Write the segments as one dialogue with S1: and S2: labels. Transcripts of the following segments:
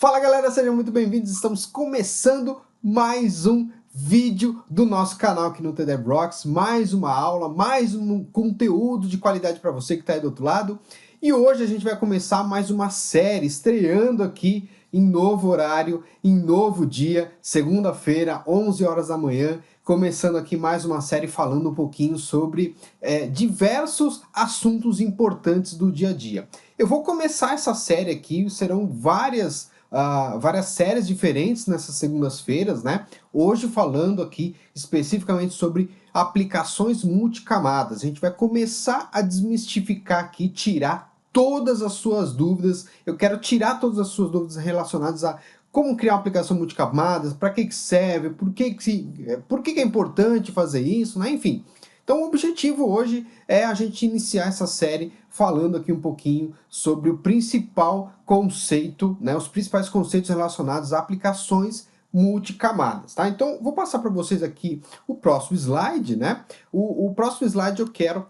S1: Fala galera, sejam muito bem-vindos, estamos começando mais um vídeo do nosso canal aqui no TD Rocks, mais uma aula, mais um conteúdo de qualidade para você que está aí do outro lado. E hoje a gente vai começar mais uma série, estreando aqui em novo horário, em novo dia, segunda-feira, 11 horas da manhã, começando aqui mais uma série falando um pouquinho sobre diversos assuntos importantes do dia a dia. Eu vou começar essa série aqui, serão várias séries diferentes nessas segundas-feiras, né? Hoje falando aqui especificamente sobre aplicações multicamadas. A gente vai começar a desmistificar aqui, tirar todas as suas dúvidas. Eu quero tirar todas as suas dúvidas relacionadas a como criar uma aplicação multicamadas, para que serve, por que é importante fazer isso, né? Enfim. Então o objetivo hoje é a gente iniciar essa série falando aqui um pouquinho sobre o principal conceito, né, os principais conceitos relacionados a aplicações multicamadas, tá? Então vou passar para vocês aqui o próximo slide, né? O próximo slide eu quero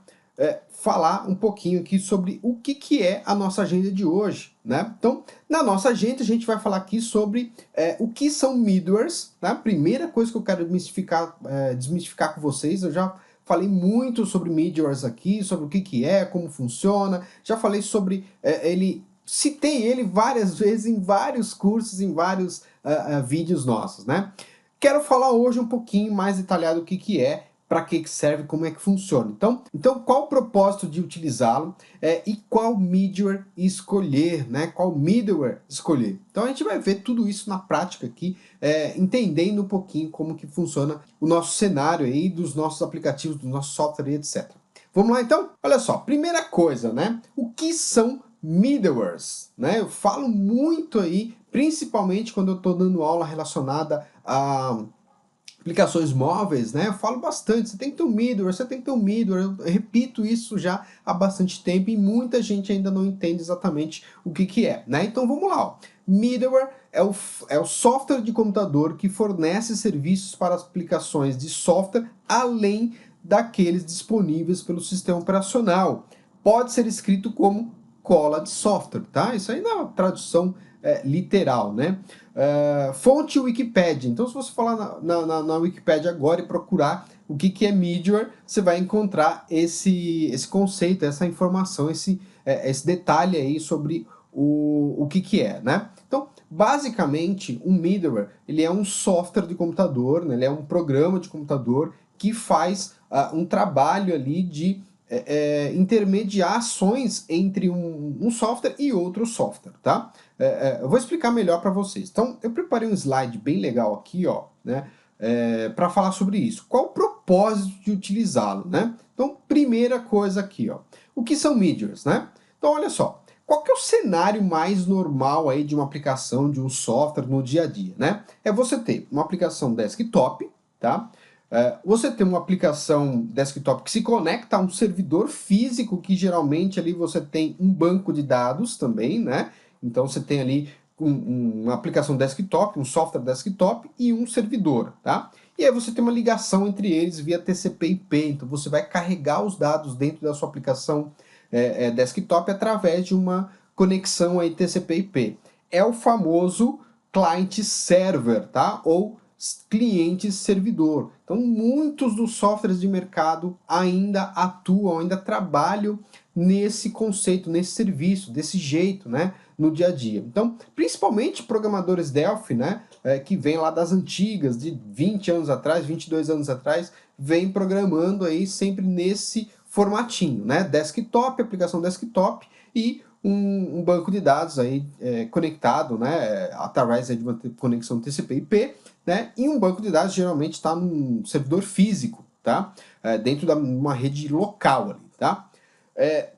S1: falar um pouquinho aqui sobre o que é a nossa agenda de hoje, né? Então, na nossa agenda a gente vai falar aqui sobre o que são middlewares, tá? Primeira coisa que eu quero desmistificar com vocês, eu já falei muito sobre middlewares aqui, sobre o que é, como funciona, já falei sobre citei ele várias vezes em vários cursos, em vários vídeos nossos, né? Quero falar hoje um pouquinho mais detalhado o que é, para que serve, como é que funciona. Então qual o propósito de utilizá-lo e qual middleware escolher, né? Qual middleware escolher. Então a gente vai ver tudo isso na prática aqui, entendendo um pouquinho como que funciona o nosso cenário aí dos nossos aplicativos, do nosso software e etc. Vamos lá então? Olha só, primeira coisa, né? O que são middlewares, né? Eu falo muito aí, principalmente quando eu estou dando aula relacionada a aplicações móveis, né? Eu falo bastante, você tem que ter um middleware, você tem que ter um middleware. Eu repito isso já há bastante tempo e muita gente ainda não entende exatamente o que é, né? Então vamos lá, ó. Middleware é o software de computador que fornece serviços para aplicações de software além daqueles disponíveis pelo sistema operacional. Pode ser escrito como cola de software, tá? Isso aí não é uma tradução literal, né? Fonte Wikipedia. Então, se você falar na Wikipedia agora e procurar o que é middleware, você vai encontrar esse conceito, essa informação, esse detalhe aí sobre o que é, né? Então, basicamente, um middleware, ele é um software de computador, né? Ele é um programa de computador que faz um trabalho ali de intermediar ações entre um software e outro software, tá? Eu vou explicar melhor para vocês. Então, eu preparei um slide bem legal aqui, ó, né, para falar sobre isso. Qual o propósito de utilizá-lo, né? Então, primeira coisa aqui, ó, o que são middlewares, né? Então, olha só, qual que é o cenário mais normal aí de uma aplicação, de um software no dia a dia, né? É você ter uma aplicação desktop, tá? Você tem uma aplicação desktop que se conecta a um servidor físico, que geralmente ali você tem um banco de dados também, né? Então você tem ali uma aplicação desktop, um software desktop e um servidor, tá? E aí você tem uma ligação entre eles via TCP/IP, então você vai carregar os dados dentro da sua aplicação desktop através de uma conexão aí TCP/IP. É o famoso client-server, tá? Ou cliente-servidor. Então, muitos dos softwares de mercado ainda atuam, ainda trabalham nesse conceito, nesse serviço, desse jeito, né, no dia a dia. Então, principalmente programadores Delphi, né, que vêm lá das antigas, de 20 anos atrás, 22 anos atrás, vem programando aí sempre nesse formatinho, né, desktop, aplicação desktop e um banco de dados aí conectado, né, através de uma conexão TCP/IP, né, e um banco de dados geralmente está num servidor físico, tá, dentro de uma rede local ali, tá.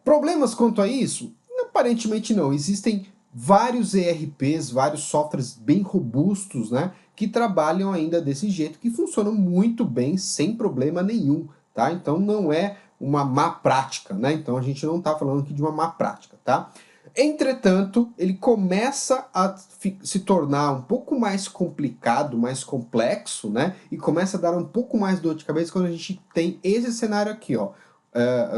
S1: Problemas quanto a isso? Aparentemente não. Existem vários ERPs, vários softwares bem robustos, né, que trabalham ainda desse jeito, que funcionam muito bem, sem problema nenhum, tá? Então não é uma má prática, né? Então a gente não está falando aqui de uma má prática, tá? Entretanto, ele começa a se tornar um pouco mais complicado, mais complexo, né? E começa a dar um pouco mais dor de cabeça quando a gente tem esse cenário aqui, ó.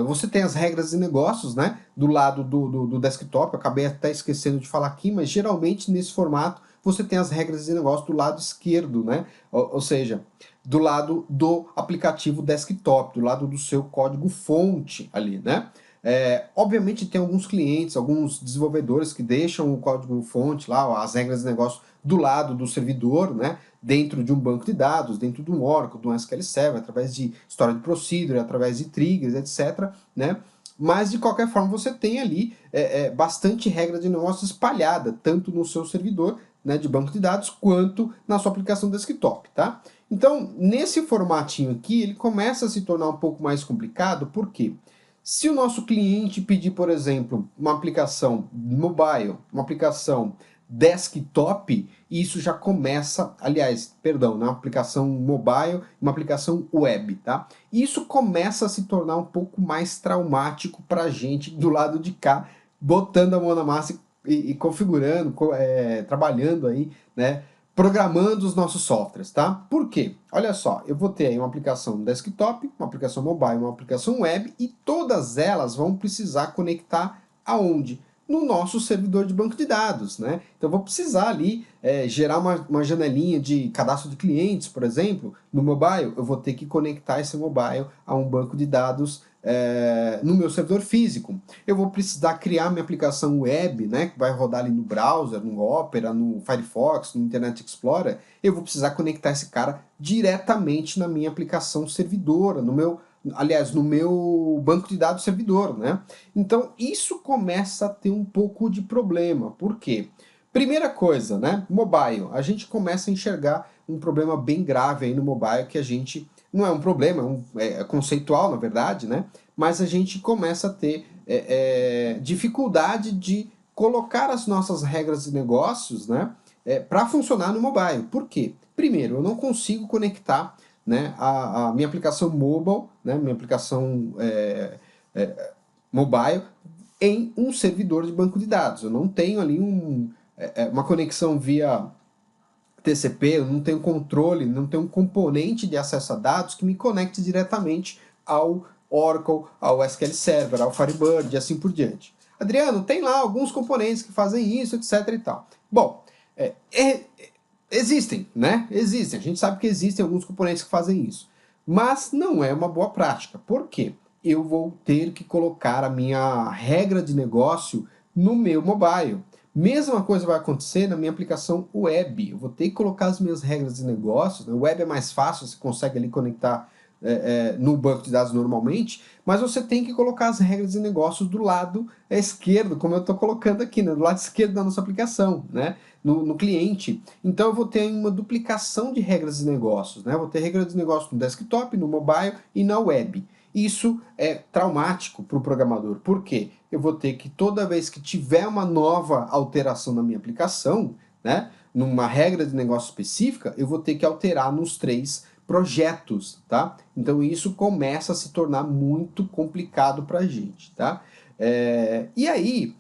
S1: Você tem as regras de negócios, né, do lado do desktop, eu acabei até esquecendo de falar aqui, mas geralmente nesse formato você tem as regras de negócio do lado esquerdo, né? Ou seja, do lado do aplicativo desktop, do lado do seu código-fonte ali, né? Obviamente tem alguns clientes, alguns desenvolvedores que deixam o código-fonte lá, as regras de negócio do lado do servidor, né? Dentro de um banco de dados, dentro de um Oracle, de um SQL Server, através de storage procedure, através de triggers, etc., né? Mas, de qualquer forma, você tem ali bastante regra de negócio espalhada, tanto no seu servidor, né, de banco de dados, quanto na sua aplicação desktop, tá? Então, nesse formatinho aqui, ele começa a se tornar um pouco mais complicado, por quê? Se o nosso cliente pedir, por exemplo, uma aplicação mobile, uma aplicação desktop, isso já começa, aliás, perdão, uma aplicação mobile, uma aplicação web, tá? Isso começa a se tornar um pouco mais traumático para a gente do lado de cá, botando a mão na massa e configurando, trabalhando aí, né? Programando os nossos softwares, tá? Por quê? Olha só, eu vou ter aí uma aplicação desktop, uma aplicação mobile, uma aplicação web, e todas elas vão precisar conectar aonde? No nosso servidor de banco de dados, né? Então eu vou precisar ali gerar uma janelinha de cadastro de clientes, por exemplo, no mobile, eu vou ter que conectar esse mobile a um banco de dados no meu servidor físico. Eu vou precisar criar minha aplicação web, né, que vai rodar ali no browser, no Opera, no Firefox, no Internet Explorer. Eu vou precisar conectar esse cara diretamente na minha aplicação servidora, no meu banco de dados servidor, né? Então, isso começa a ter um pouco de problema. Por quê? Primeira coisa, né? Mobile. A gente começa a enxergar um problema bem grave aí no mobile que a gente... Não é um problema, é conceitual, na verdade, né? Mas a gente começa a ter dificuldade de colocar as nossas regras de negócios, né? Para funcionar no mobile. Por quê? Primeiro, eu não consigo conectar, né, a minha aplicação mobile, né, minha aplicação mobile, em um servidor de banco de dados. Eu não tenho ali uma conexão via TCP, eu não tenho controle, não tenho um componente de acesso a dados que me conecte diretamente ao Oracle, ao SQL Server, ao Firebird e assim por diante. Adriano, tem lá alguns componentes que fazem isso, etc e tal. Bom, existem, né? Existem. A gente sabe que existem alguns componentes que fazem isso. Mas não é uma boa prática. Por quê? Eu vou ter que colocar a minha regra de negócio no meu mobile. Mesma coisa vai acontecer na minha aplicação web. Eu vou ter que colocar as minhas regras de negócio. O web é mais fácil, você consegue ali conectar no banco de dados normalmente, mas você tem que colocar as regras de negócios do lado esquerdo, como eu estou colocando aqui, né? Do lado esquerdo da nossa aplicação, né? No cliente. Então eu vou ter uma duplicação de regras de negócios, né? Eu vou ter regras de negócio no desktop, no mobile e na web. Isso é traumático para o programador. Por quê? Eu vou ter que, toda vez que tiver uma nova alteração na minha aplicação, né, numa regra de negócio específica, eu vou ter que alterar nos 3 projetos, tá? Então isso começa a se tornar muito complicado para a gente, tá? E aí,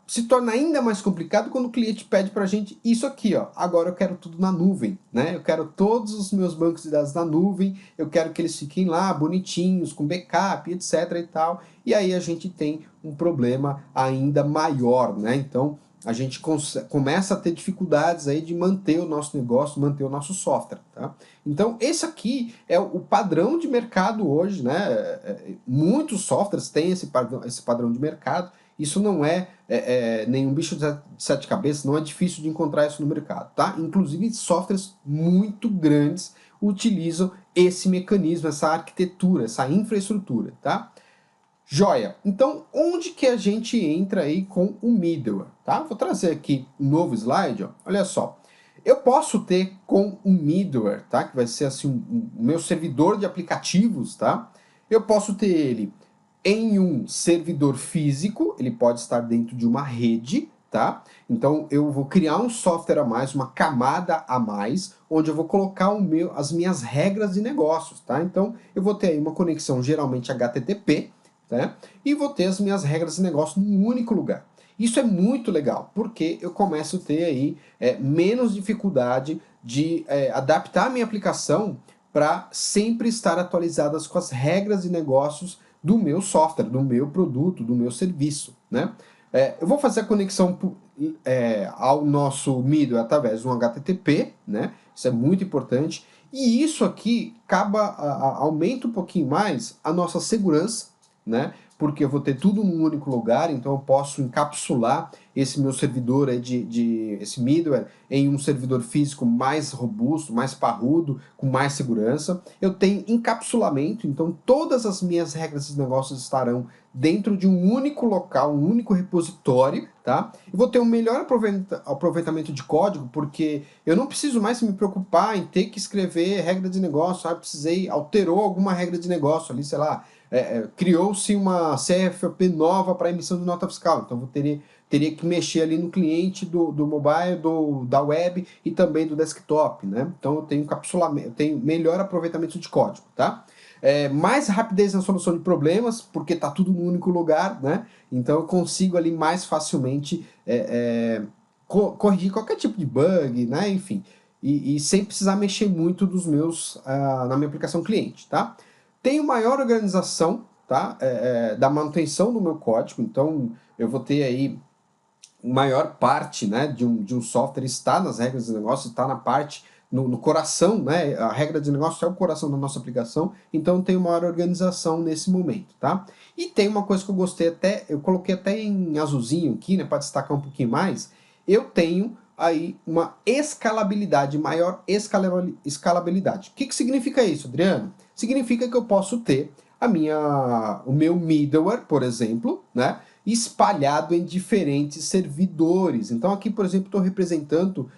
S1: se torna ainda mais complicado quando o cliente pede para a gente isso aqui, ó. Agora eu quero tudo na nuvem, né? Eu quero todos os meus bancos de dados na nuvem, eu quero que eles fiquem lá bonitinhos, com backup, etc e tal. E aí a gente tem um problema ainda maior, né? Então a gente começa a ter dificuldades aí de manter o nosso negócio, manter o nosso software, tá? Então esse aqui é o padrão de mercado hoje, né? Muitos softwares têm esse padrão de mercado. Isso não é nenhum bicho de 7 cabeças, não é difícil de encontrar isso no mercado, tá? Inclusive softwares muito grandes utilizam esse mecanismo, essa arquitetura, essa infraestrutura, tá? Joia! Então, onde que a gente entra aí com o middleware, tá? Vou trazer aqui um novo slide, ó. Olha só. Eu posso ter com o middleware, tá? Que vai ser assim o meu servidor de aplicativos, tá? Eu posso ter ele em um servidor físico, ele pode estar dentro de uma rede, tá? Então eu vou criar um software a mais, uma camada a mais, onde eu vou colocar as minhas regras de negócios, tá? Então eu vou ter aí uma conexão geralmente HTTP, né? E vou ter as minhas regras de negócio num único lugar. Isso é muito legal, porque eu começo a ter aí menos dificuldade de adaptar a minha aplicação para sempre estar atualizadas com as regras de negócios do meu software, do meu produto, do meu serviço, né? Eu vou fazer a conexão ao nosso middleware através de um HTTP, né? Isso é muito importante. E isso aqui aumenta um pouquinho mais a nossa segurança, né? Porque eu vou ter tudo num único lugar, então eu posso encapsular esse meu servidor esse middleware em um servidor físico mais robusto, mais parrudo, com mais segurança. Eu tenho encapsulamento, então todas as minhas regras de negócios estarão dentro de um único local, um único repositório, tá? Eu vou ter um melhor aproveitamento de código, porque eu não preciso mais me preocupar em ter que escrever regra de negócio, alterou alguma regra de negócio ali, sei lá, criou-se uma CFP nova para emissão de nota fiscal, então teria que mexer ali no cliente do mobile, da web e também do desktop, né? Então eu tenho encapsulamento, eu tenho melhor aproveitamento de código, tá? Mais rapidez na solução de problemas, porque está tudo no único lugar, né? Então eu consigo ali mais facilmente corrigir qualquer tipo de bug, né? Enfim, e sem precisar mexer muito na minha aplicação cliente, tá? Tenho maior organização, tá? Da manutenção do meu código, então eu vou ter aí maior parte, né, de um software está nas regras de negócio, está na parte, no coração, né, a regra de negócio é o coração da nossa aplicação, então tem maior organização nesse momento, tá? E tem uma coisa que eu gostei até, eu coloquei até em azulzinho aqui, né, para destacar um pouquinho mais, eu tenho aí uma escalabilidade, maior escalabilidade. O que significa isso, Adriano? Significa que eu posso ter o meu middleware, por exemplo, né, espalhado em diferentes servidores. Então aqui, por exemplo, estou representando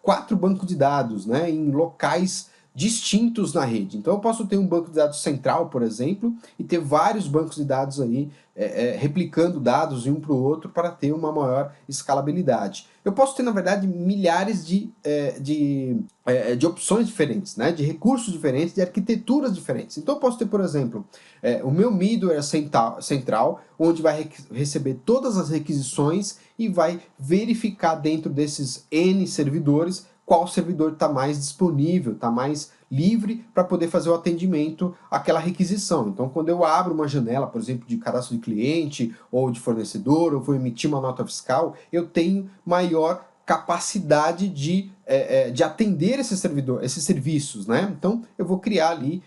S1: 4 bancos de dados, né, em locais distintos na rede. Então eu posso ter um banco de dados central, por exemplo, e ter vários bancos de dados aí replicando dados de um para o outro para ter uma maior escalabilidade. Eu posso ter, na verdade, milhares de opções diferentes, né, de recursos diferentes, de arquiteturas diferentes. Então eu posso ter, por exemplo, o meu middleware central, onde vai receber todas as requisições e vai verificar dentro desses N servidores qual servidor está mais disponível, está mais livre para poder fazer o atendimento àquela requisição. Então, quando eu abro uma janela, por exemplo, de cadastro de cliente ou de fornecedor, ou vou emitir uma nota fiscal, eu tenho maior capacidade de atender esses serviços, né? Então eu vou criar ali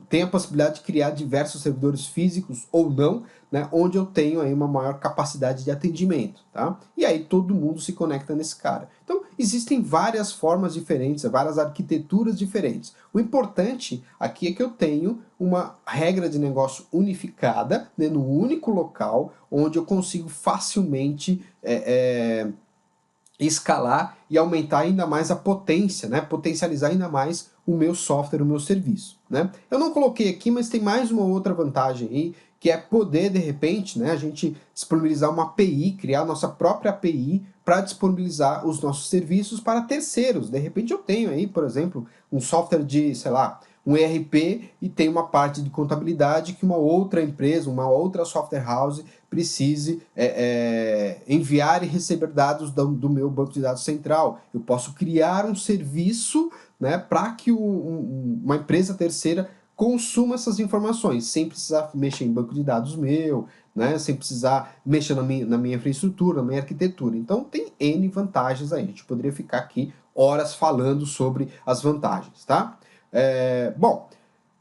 S1: tem a possibilidade de criar diversos servidores físicos ou não, né? Onde eu tenho aí uma maior capacidade de atendimento, tá? E aí todo mundo se conecta nesse cara. Então existem várias formas diferentes, várias arquiteturas diferentes. O importante aqui é que eu tenho uma regra de negócio unificada, né, no único local, onde eu consigo facilmente escalar e aumentar ainda mais a potência, né? Potencializar ainda mais o meu software, o meu serviço, né? Eu não coloquei aqui, mas tem mais uma outra vantagem aí, que é poder, de repente, né, a gente disponibilizar uma API, criar nossa própria API para disponibilizar os nossos serviços para terceiros. De repente eu tenho aí, por exemplo, um software de, sei lá, um ERP e tem uma parte de contabilidade que uma outra empresa, uma outra software house precise enviar e receber dados do meu banco de dados central. Eu posso criar um serviço, né, para que uma empresa terceira consuma essas informações, sem precisar mexer em banco de dados meu, né, sem precisar mexer na minha infraestrutura, na minha arquitetura. Então tem N vantagens aí. A gente poderia ficar aqui horas falando sobre as vantagens, tá? Bom,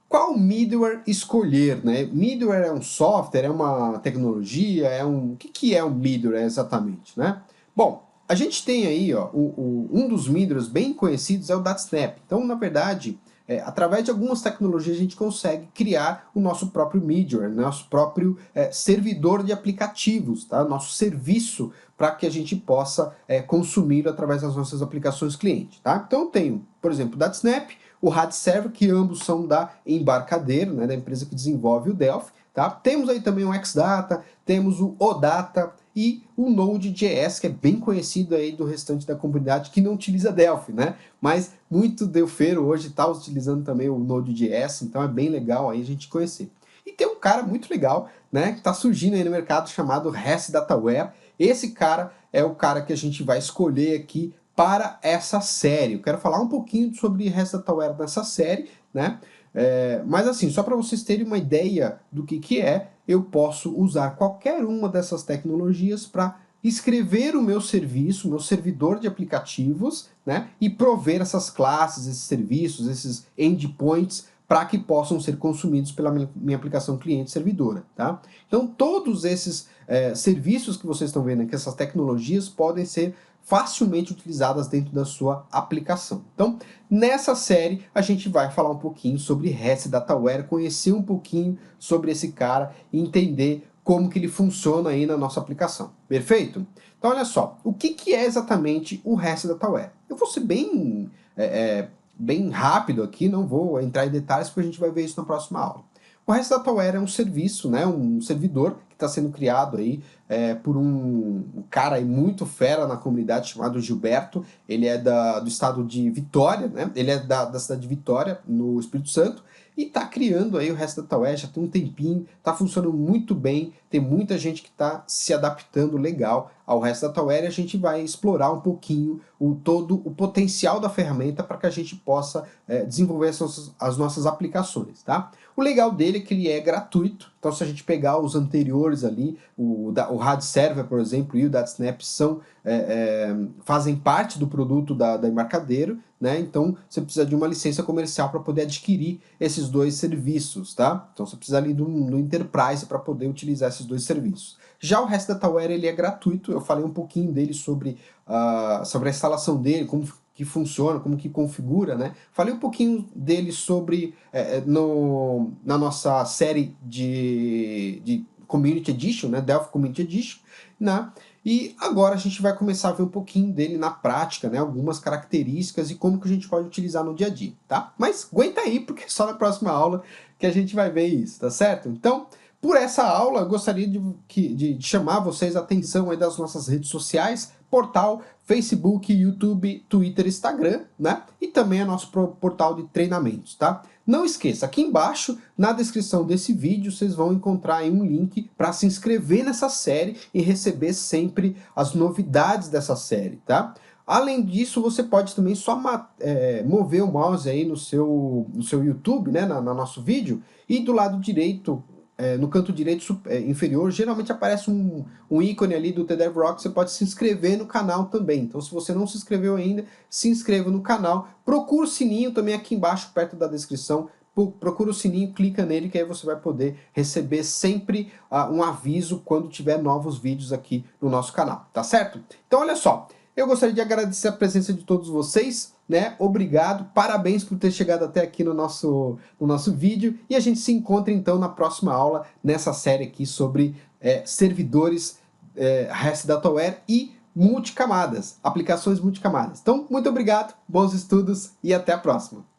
S1: qual middleware escolher, né? Middleware é um software, é uma tecnologia, o que é um middleware exatamente, né? Bom, a gente tem aí, ó, um dos middlewares bem conhecidos é o DataSnap. Então, na verdade, através de algumas tecnologias a gente consegue criar o nosso próprio middleware, nosso próprio servidor de aplicativos, tá? Nosso serviço para que a gente possa consumir através das nossas aplicações cliente, tá? Então eu tenho, por exemplo, o DataSnap, o RadServer, que ambos são da Embarcadero, né, da empresa que desenvolve o Delphi, tá? Temos aí também o Xdata, temos o OData e o Node.js, que é bem conhecido aí do restante da comunidade que não utiliza Delphi, né? Mas muito delfeiro hoje está utilizando também o Node.js, então é bem legal aí a gente conhecer. E tem um cara muito legal, né, que está surgindo aí no mercado chamado REST Dataware. Esse cara é o cara que a gente vai escolher aqui para essa série. Eu quero falar um pouquinho sobre REST Dataware nessa série, né? Mas assim, só para vocês terem uma ideia do que é, eu posso usar qualquer uma dessas tecnologias para escrever o meu serviço, meu servidor de aplicativos, né, e prover essas classes, esses serviços, esses endpoints para que possam ser consumidos pela minha aplicação cliente-servidora, tá? Então, todos esses serviços que vocês estão vendo aqui, essas tecnologias, podem ser facilmente utilizadas dentro da sua aplicação. Então, nessa série, a gente vai falar um pouquinho sobre REST Dataware, conhecer um pouquinho sobre esse cara e entender como que ele funciona aí na nossa aplicação. Perfeito? Então, olha só, o que é exatamente o REST Dataware? Eu vou ser bem rápido aqui, não vou entrar em detalhes porque a gente vai ver isso na próxima aula. O REST Dataware é um serviço, né, um servidor que está sendo criado aí por um cara aí muito fera na comunidade chamado Gilberto. Ele é do estado de Vitória, né? Ele é da cidade de Vitória, no Espírito Santo, e está criando aí o REST Dataware, já tem um tempinho, está funcionando muito bem, tem muita gente que está se adaptando legal ao REST Dataware, e a gente vai explorar um pouquinho todo o potencial da ferramenta para que a gente possa desenvolver as nossas aplicações, tá? O legal dele é que ele é gratuito, então se a gente pegar os anteriores ali, o RAD Server, por exemplo, e o DataSnap fazem parte do produto da Embarcadero, né? Então você precisa de uma licença comercial para poder adquirir esses dois serviços, tá? Então você precisa ali do Enterprise para poder utilizar esses dois serviços. Já o REST Dataware ele é gratuito, eu falei um pouquinho dele sobre a instalação dele, como que funciona, como que configura, né? Falei um pouquinho dele sobre na nossa série de Community Edition, né? Delphi Community Edition, né? E agora a gente vai começar a ver um pouquinho dele na prática, né? Algumas características e como que a gente pode utilizar no dia a dia, tá? Mas aguenta aí, porque é só na próxima aula que a gente vai ver isso, tá certo? Então, por essa aula, eu gostaria de chamar vocês a atenção aí das nossas redes sociais, portal, Facebook, YouTube, Twitter, Instagram, né? E também o nosso portal de treinamentos, tá? Não esqueça, aqui embaixo, na descrição desse vídeo, vocês vão encontrar aí um link para se inscrever nessa série e receber sempre as novidades dessa série, tá? Além disso, você pode também só mover o mouse aí no seu YouTube, né, no nosso vídeo, e do lado direito, no canto direito inferior, geralmente aparece um ícone ali do TDEV Rocks, você pode se inscrever no canal também. Então, se você não se inscreveu ainda, se inscreva no canal. Procura o sininho também aqui embaixo, perto da descrição. Procura o sininho, clica nele, que aí você vai poder receber sempre um aviso quando tiver novos vídeos aqui no nosso canal, tá certo? Então, olha só, eu gostaria de agradecer a presença de todos vocês, né? Obrigado, parabéns por ter chegado até aqui no nosso vídeo, e a gente se encontra então na próxima aula, nessa série aqui sobre servidores REST Dataware e multicamadas, aplicações multicamadas. Então, muito obrigado, bons estudos e até a próxima!